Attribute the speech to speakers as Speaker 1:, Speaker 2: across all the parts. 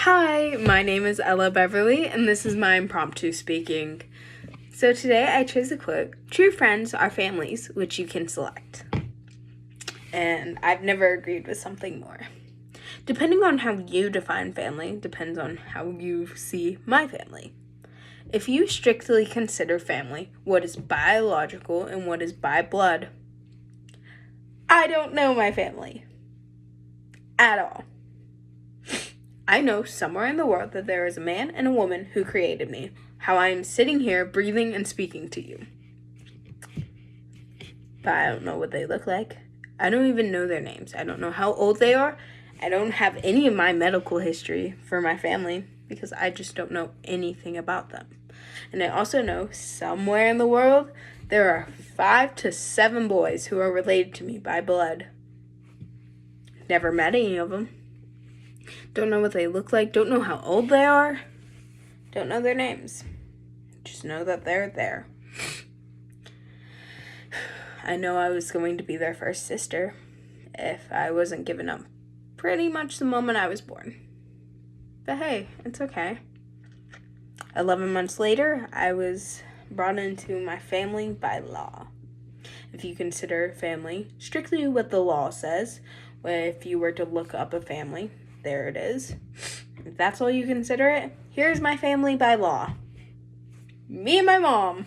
Speaker 1: Hi, my name is Ella Beverly, and this is my impromptu speaking. So today I chose a quote, "True friends are families, which you can select." And I've never agreed with something more. Depending on how you define family, depends on how you see my family. If you strictly consider family what is biological and what is by blood, I don't know my family at all. I know somewhere in the world that there is a man and a woman who created me, how I am sitting here breathing and speaking to you. But I don't know what they look like. I don't even know their names. I don't know how old they are. I don't have any of my medical history for my family because I just don't know anything about them. And I also know somewhere in the world there are 5 to 7 boys who are related to me by blood. Never met any of them. Don't know what they look like. Don't know how old they are. Don't know their names. Just know that they're there. I know I was going to be their first sister if I wasn't given up pretty much the moment I was born. But hey, it's okay. 11 months later, I was brought into my family by law. If you consider family strictly what the law says, if you were to look up a family, there it is. If that's all you consider it, here's my family by law. Me and my mom.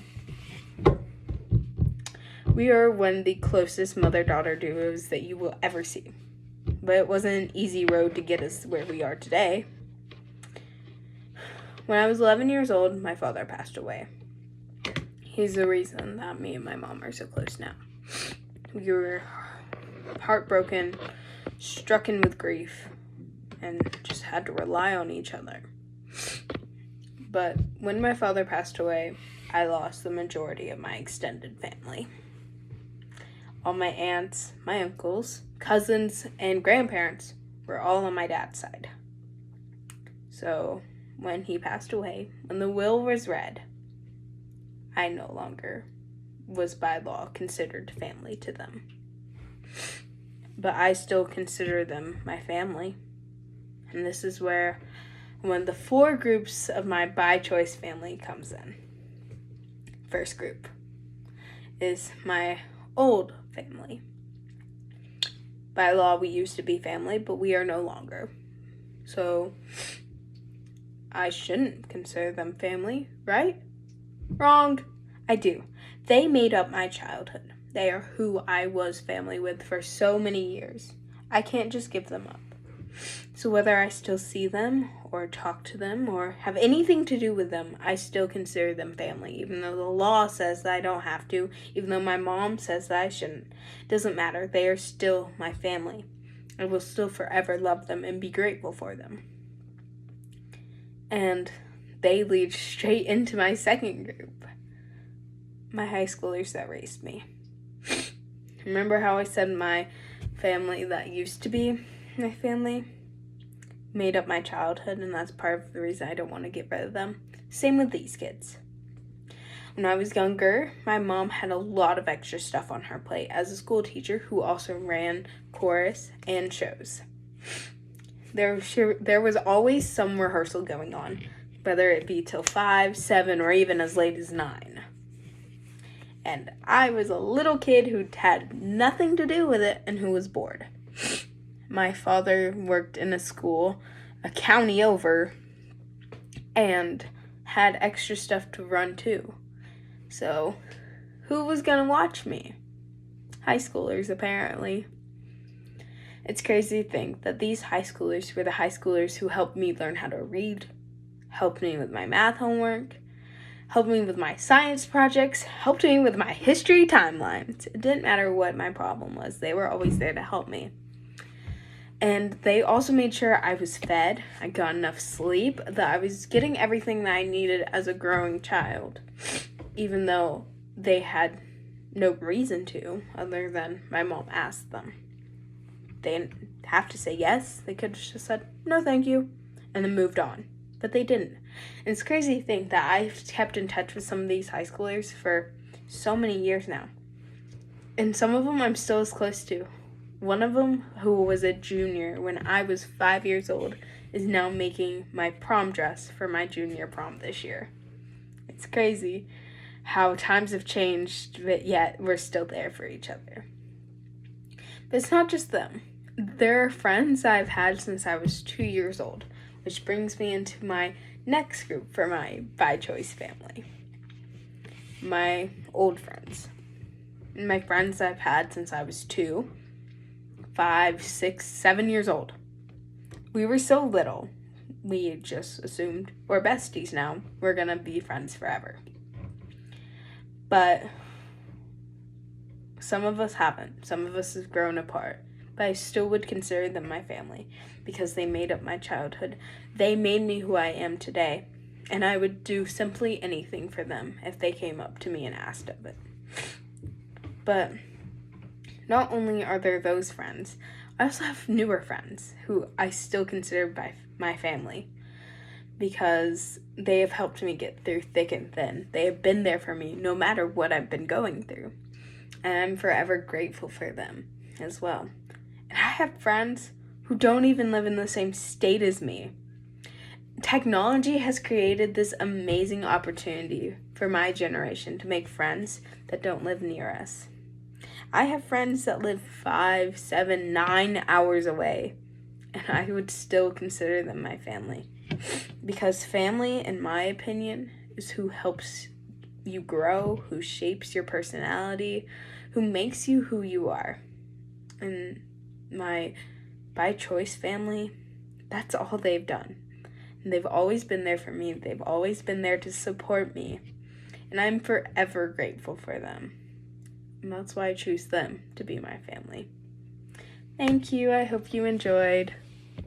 Speaker 1: We are one of the closest mother-daughter duos that you will ever see. But it wasn't an easy road to get us where we are today. When I was 11 years old, my father passed away. He's the reason that me and my mom are so close now. We were heartbroken, stricken with grief, and just had to rely on each other. But when my father passed away, I lost the majority of my extended family. All my aunts, my uncles, cousins, and grandparents were all on my dad's side. So when he passed away, when the will was read, I no longer was by law considered family to them. But I still consider them my family. And this is where one of the 4 groups of my by-choice family comes in. First group is my old family. By law, we used to be family, but we are no longer. So I shouldn't consider them family, right? Wrong. I do. They made up my childhood. They are who I was family with for so many years. I can't just give them up. So whether I still see them or talk to them or have anything to do with them, I still consider them family, even though the law says that I don't have to, even though my mom says that I shouldn't. It doesn't matter. They are still my family. I will still forever love them and be grateful for them. And they lead straight into my second group. My high schoolers that raised me. Remember how I said my family that used to be my family made up my childhood, and that's part of the reason I don't want to get rid of them? Same with these kids. When I was younger, my mom had a lot of extra stuff on her plate as a school teacher who also ran chorus and shows. There was always some rehearsal going on, whether it be till 5, 7, or even as late as 9. And I was a little kid who had nothing to do with it and who was bored. My father worked in a school a county over and had extra stuff to run too. So, who was going to watch me? High schoolers, apparently. It's crazy to think that these high schoolers were the high schoolers who helped me learn how to read, helped me with my math homework, helped me with my science projects, helped me with my history timelines. It didn't matter what my problem was. They were always there to help me. And they also made sure I was fed, I got enough sleep, that I was getting everything that I needed as a growing child, even though they had no reason to, other than my mom asked them. They didn't have to say yes. They could have just said, no thank you, and then moved on. But they didn't. And it's crazy to think that I've kept in touch with some of these high schoolers for so many years now. And some of them I'm still as close to. One of them, who was a junior when I was 5 years old, is now making my prom dress for my junior prom this year. It's crazy how times have changed, but yet we're still there for each other. But it's not just them. There are friends I've had since I was 2 years old, which brings me into my next group for my by choice family. My old friends. My friends I've had since I was 2, 5, 6, 7 years old. We were so little, we just assumed we're besties now. We're gonna be friends forever. But some of us haven't. Some of us have grown apart. But I still would consider them my family because they made up my childhood. They made me who I am today. And I would do simply anything for them if they came up to me and asked of it. But not only are there those friends, I also have newer friends who I still consider my family because they have helped me get through thick and thin. They have been there for me no matter what I've been going through. And I'm forever grateful for them as well. And I have friends who don't even live in the same state as me. Technology has created this amazing opportunity for my generation to make friends that don't live near us. I have friends that live 5, 7, 9 hours away, and I would still consider them my family. Because family, in my opinion, is who helps you grow, who shapes your personality, who makes you who you are. And my by choice family, that's all they've done. And they've always been there for me. They've always been there to support me. And I'm forever grateful for them. And that's why I choose them to be my family. Thank you. I hope you enjoyed.